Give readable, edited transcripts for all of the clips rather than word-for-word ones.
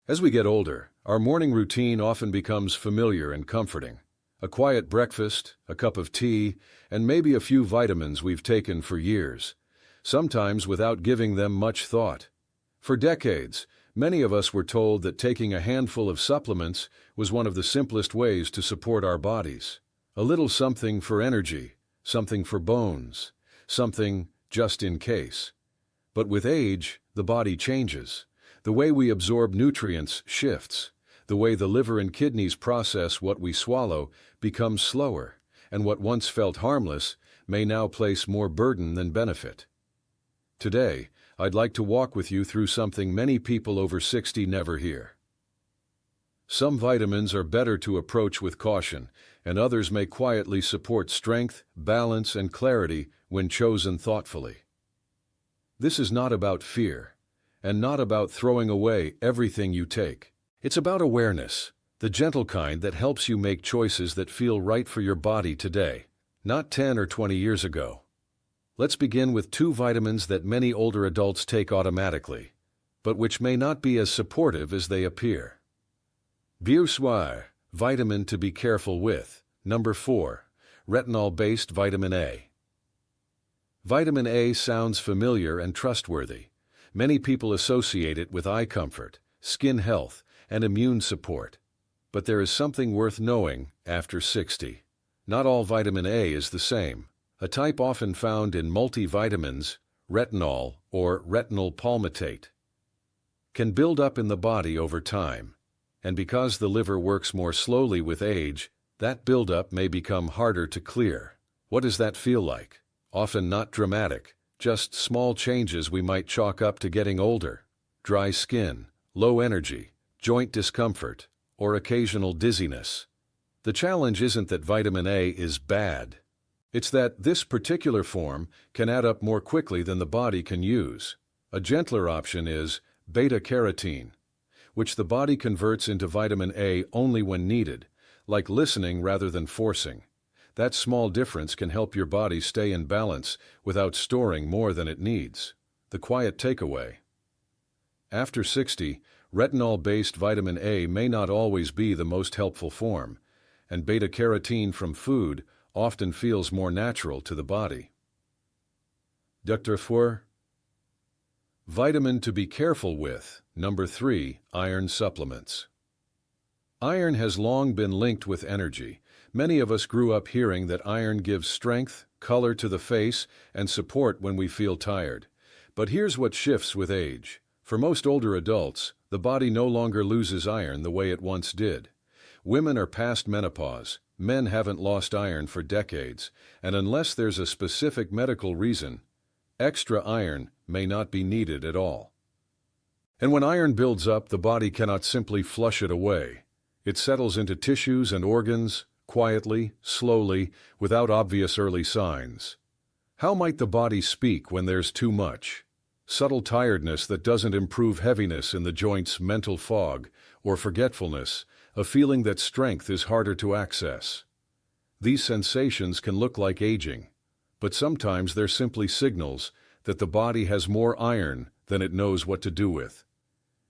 As we get older, our morning routine often becomes familiar and comforting. A quiet breakfast, a cup of tea, and maybe a few vitamins we've taken for years, sometimes without giving them much thought. For decades, many of us were told that taking a handful of supplements was one of the simplest ways to support our bodies. A little something for energy, something for bones, something just in case. But with age, the body changes. The way we absorb nutrients shifts. The way the liver and kidneys process what we swallow becomes slower, and what once felt harmless may now place more burden than benefit. Today, I'd like to walk with you through something many people over 60 never hear. Some vitamins are better to approach with caution, and others may quietly support strength, balance, and clarity when chosen thoughtfully. This is not about fear, and not about throwing away everything you take. It's about awareness, the gentle kind that helps you make choices that feel right for your body today, not 10 or 20 years ago. Let's begin with two vitamins that many older adults take automatically, but which may not be as supportive as they appear. Biosoir, vitamin to be careful with. Number 4, retinol-based vitamin A. Vitamin A sounds familiar and trustworthy. Many people associate it with eye comfort, skin health, and immune support. But there is something worth knowing after 60. Not all vitamin A is the same. A type often found in multivitamins, retinol or retinol palmitate, can build up in the body over time. And because the liver works more slowly with age, that buildup may become harder to clear. What does that feel like? Often not dramatic, just small changes we might chalk up to getting older. Dry skin, low energy, joint discomfort, or occasional dizziness. The challenge isn't that vitamin A is bad. It's that this particular form can add up more quickly than the body can use. A gentler option is beta-carotene, which the body converts into vitamin A only when needed, like listening rather than forcing. That small difference can help your body stay in balance without storing more than it needs. The quiet takeaway. After 60, retinol-based vitamin A may not always be the most helpful form, and beta-carotene from food often feels more natural to the body. Dr. Four. Vitamin to be careful with. Number 3, iron supplements. Iron has long been linked with energy. Many of us grew up hearing that iron gives strength, color to the face, and support when we feel tired. But here's what shifts with age. For most older adults, the body no longer loses iron the way it once did. Women are past menopause. Men haven't lost iron for decades, and unless there's a specific medical reason, extra iron may not be needed at all. And when iron builds up, the body cannot simply flush it away. It settles into tissues and organs, quietly, slowly, without obvious early signs. How might the body speak when there's too much? Subtle tiredness that doesn't improve, heaviness in the joints, mental fog, or forgetfulness, a feeling that strength is harder to access. These sensations can look like aging, but sometimes they're simply signals that the body has more iron than it knows what to do with.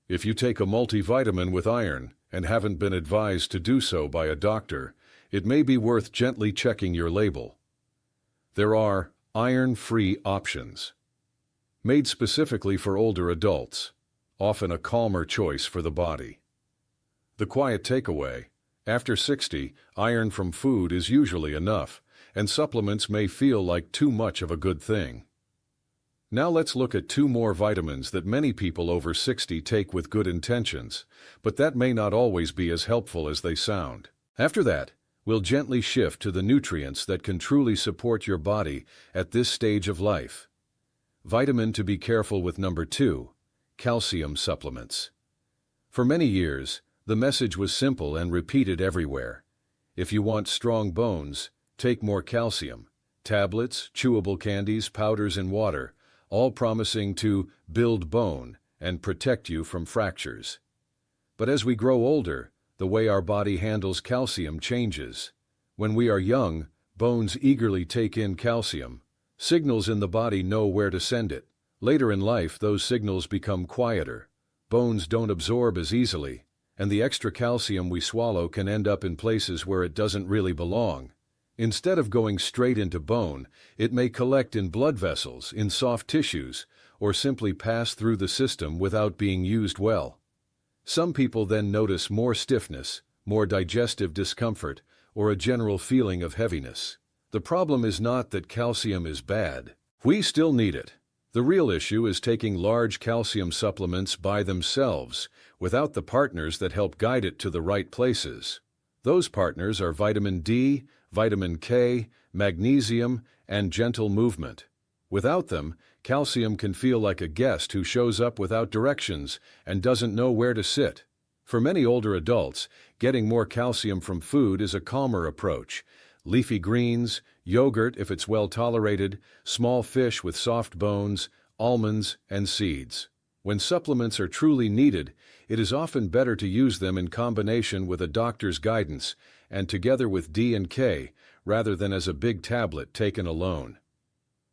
If you take a multivitamin with iron and haven't been advised to do so by a doctor, it may be worth gently checking your label. There are iron-free options, made specifically for older adults, often a calmer choice for the body. The quiet takeaway: after 60, iron from food is usually enough, and supplements may feel like too much of a good thing. Now let's look at two more vitamins that many people over 60 take with good intentions, but that may not always be as helpful as they sound. After that, we'll gently shift to the nutrients that can truly support your body at this stage of life. Vitamin to be careful with. Number 2, calcium supplements. For many years, the message was simple and repeated everywhere. If you want strong bones, take more calcium. Tablets, chewable candies, powders, and water, all promising to build bone and protect you from fractures. But as we grow older, the way our body handles calcium changes. When we are young, bones eagerly take in calcium. Signals in the body know where to send it. Later in life, those signals become quieter. bones don't absorb as easily, and the extra calcium we swallow can end up in places where it doesn't really belong. Instead of going straight into bone, it may collect in blood vessels, in soft tissues, or simply pass through the system without being used well. Some people then notice more stiffness, more digestive discomfort, or a general feeling of heaviness. The problem is not that calcium is bad. We still need it. The real issue is taking large calcium supplements by themselves, without the partners that help guide it to the right places. Those partners are vitamin D, vitamin K, magnesium, and gentle movement. Without them, calcium can feel like a guest who shows up without directions and doesn't know where to sit. For many older adults, getting more calcium from food is a calmer approach. Leafy greens, yogurt if it's well tolerated, small fish with soft bones, almonds, and seeds. When supplements are truly needed, it is often better to use them in combination with a doctor's guidance and together with D and K, rather than as a big tablet taken alone.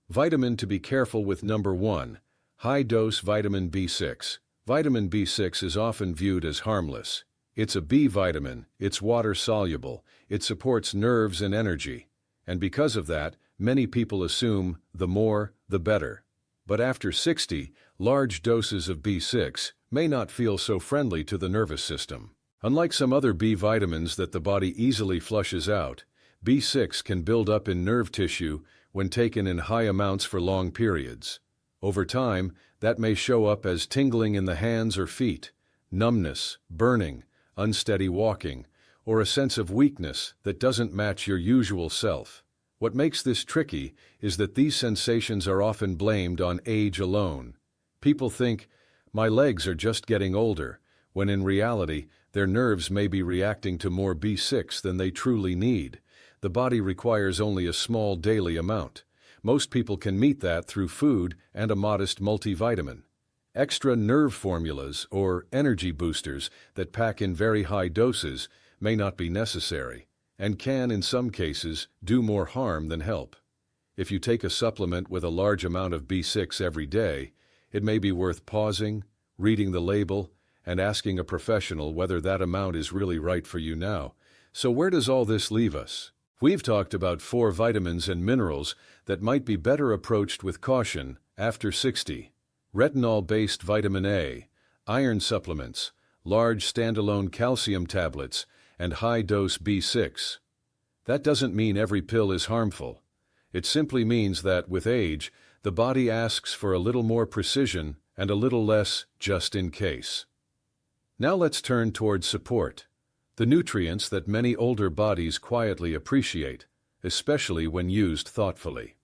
Vitamin to be careful with. Number 1. High-dose vitamin B6. Vitamin B6 is often viewed as harmless. It's a B vitamin, it's water-soluble, it supports nerves and energy, and because of that, many people assume the more, the better. But after 60, large doses of B6 may not feel so friendly to the nervous system. Unlike some other B vitamins that the body easily flushes out, B6 can build up in nerve tissue when taken in high amounts for long periods. Over time, that may show up as tingling in the hands or feet, numbness, burning, unsteady walking, or a sense of weakness that doesn't match your usual self. What makes this tricky is that these sensations are often blamed on age alone. People think, my legs are just getting older, when in reality, their nerves may be reacting to more B6 than they truly need. The body requires only a small daily amount. Most people can meet that through food and a modest multivitamin. Extra nerve formulas or energy boosters that pack in very high doses may not be necessary, and can, in some cases, do more harm than help. If you take a supplement with a large amount of B6 every day, it may be worth pausing, reading the label, and asking a professional whether that amount is really right for you now. So where does all this leave us? We've talked about 4 vitamins and minerals that might be better approached with caution after 60. Retinol-based vitamin A, iron supplements, large standalone calcium tablets, and high-dose B6. That doesn't mean every pill is harmful. It simply means that, with age, the body asks for a little more precision and a little less just in case. Now let's turn towards support, the nutrients that many older bodies quietly appreciate, especially when used thoughtfully.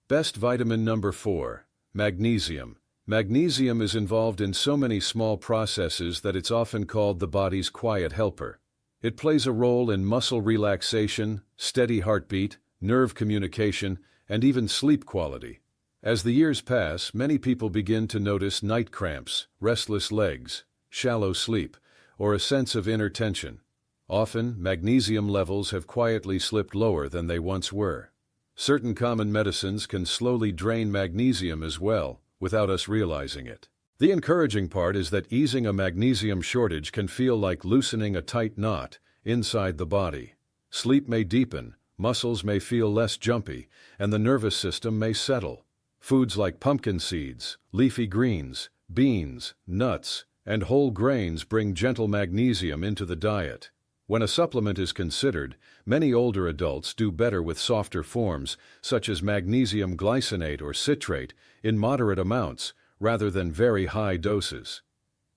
Best vitamin. Number 4. Magnesium. Magnesium is involved in so many small processes that it's often called the body's quiet helper. It plays a role in muscle relaxation, steady heartbeat, nerve communication, and even sleep quality. As the years pass, many people begin to notice night cramps, restless legs, shallow sleep, or a sense of inner tension. Often, magnesium levels have quietly slipped lower than they once were. Certain common medicines can slowly drain magnesium as well, without us realizing it. The encouraging part is that easing a magnesium shortage can feel like loosening a tight knot inside the body. Sleep may deepen, muscles may feel less jumpy, and the nervous system may settle. Foods like pumpkin seeds, leafy greens, beans, nuts, and whole grains bring gentle magnesium into the diet. When a supplement is considered, many older adults do better with softer forms, such as magnesium glycinate or citrate, in moderate amounts, rather than very high doses.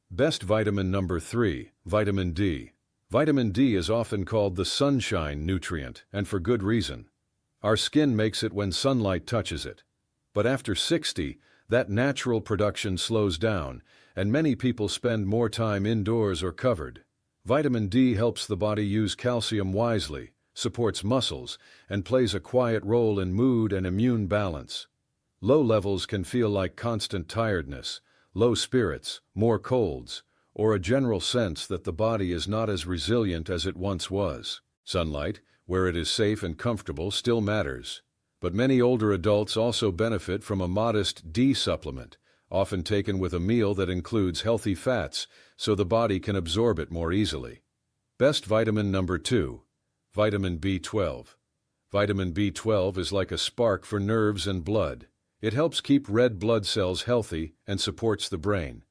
Best vitamin. Number 3. Vitamin D. Vitamin D is often called the sunshine nutrient, and for good reason. Our skin makes it when sunlight touches it. But after 60, that natural production slows down, and many people spend more time indoors or covered. Vitamin D helps the body use calcium wisely, supports muscles, and plays a quiet role in mood and immune balance. Low levels can feel like constant tiredness, low spirits, more colds, or a general sense that the body is not as resilient as it once was. Sunlight, where it is safe and comfortable, still matters. But many older adults also benefit from a modest D supplement, often taken with a meal that includes healthy fats so the body can absorb it more easily. Best vitamin number 2. Vitamin B12. Vitamin B12 is like a spark for nerves and blood. It helps keep red blood cells healthy and supports the brain.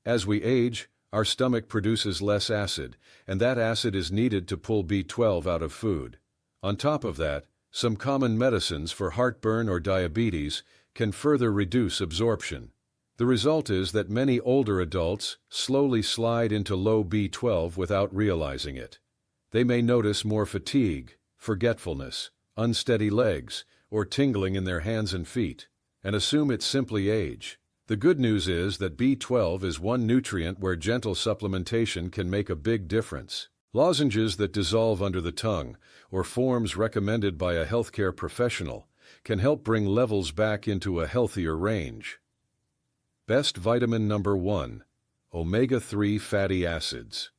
As we age, our stomach produces less acid, and that acid is needed to pull B12 out of food. On top of that, some common medicines for heartburn or diabetes can further reduce absorption. The result is that many older adults slowly slide into low B12 without realizing it. They may notice more fatigue, forgetfulness, unsteady legs, or tingling in their hands and feet, and assume it's simply age. The good news is that B12 is one nutrient where gentle supplementation can make a big difference. Lozenges that dissolve under the tongue, or forms recommended by a healthcare professional, can help bring levels back into a healthier range. Best vitamin number 1. Omega-3 fatty acids.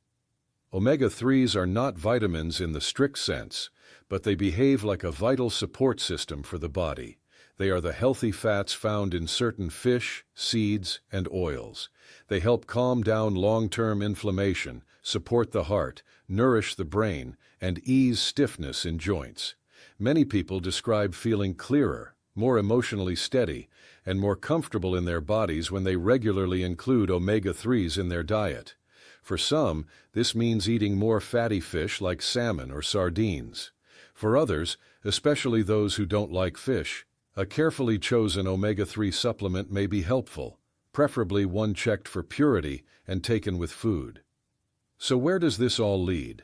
Omega-3s are not vitamins in the strict sense, but they behave like a vital support system for the body. They are the healthy fats found in certain fish, seeds, and oils. They help calm down long-term inflammation, support the heart, nourish the brain, and ease stiffness in joints. Many people describe feeling clearer, more emotionally steady, and more comfortable in their bodies when they regularly include omega-3s in their diet. For some, this means eating more fatty fish like salmon or sardines. For others, especially those who don't like fish, a carefully chosen omega-3 supplement may be helpful, preferably one checked for purity and taken with food. So where does this all lead?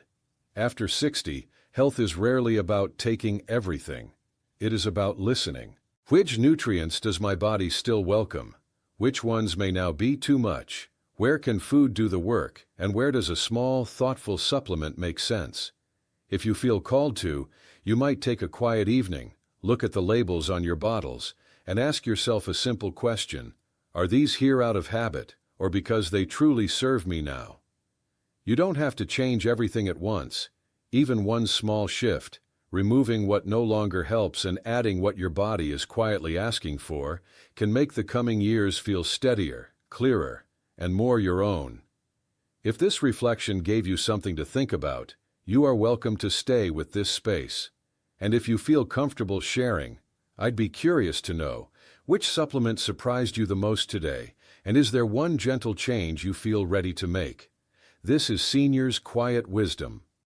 After 60, health is rarely about taking everything. It is about listening. Which nutrients does my body still welcome? Which ones may now be too much? Where can food do the work, and where does a small, thoughtful supplement make sense? If you feel called to, you might take a quiet evening, look at the labels on your bottles, and ask yourself a simple question: are these here out of habit, or because they truly serve me now? You don't have to change everything at once. Even one small shift, removing what no longer helps and adding what your body is quietly asking for, can make the coming years feel steadier, clearer, and more your own. If this reflection gave you something to think about, you are welcome to stay with this space. And if you feel comfortable sharing, I'd be curious to know, which supplement surprised you the most today, and is there one gentle change you feel ready to make? This is Senior's Quiet Wisdom,